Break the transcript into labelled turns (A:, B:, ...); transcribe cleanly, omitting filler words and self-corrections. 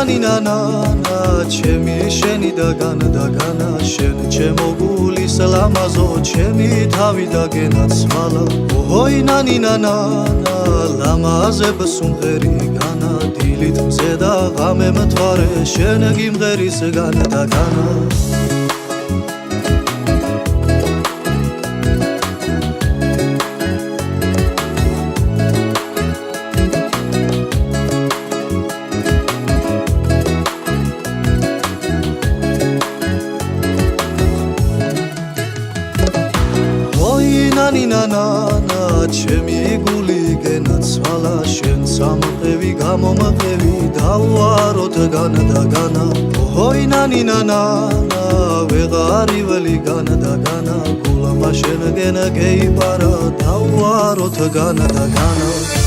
A: ნანა ჩემი შენი და განა შენ ჩემო გულის ლამაზო ჩემი თავი და გენაცვალა ოჰოი ნანა ლამაზებ სუმღერი განა დილით მზე და ღამე მთვარე შენ გიმღერის განა და განა ნანა ჩემი გული გენაცვალა შენ სამყევი გამომყევი დავაროთ განა და განა ოჰოი ნანა ვეღარიველი განა და განა გულმა შენ გენა გეიპარა დავაროთ განა და განა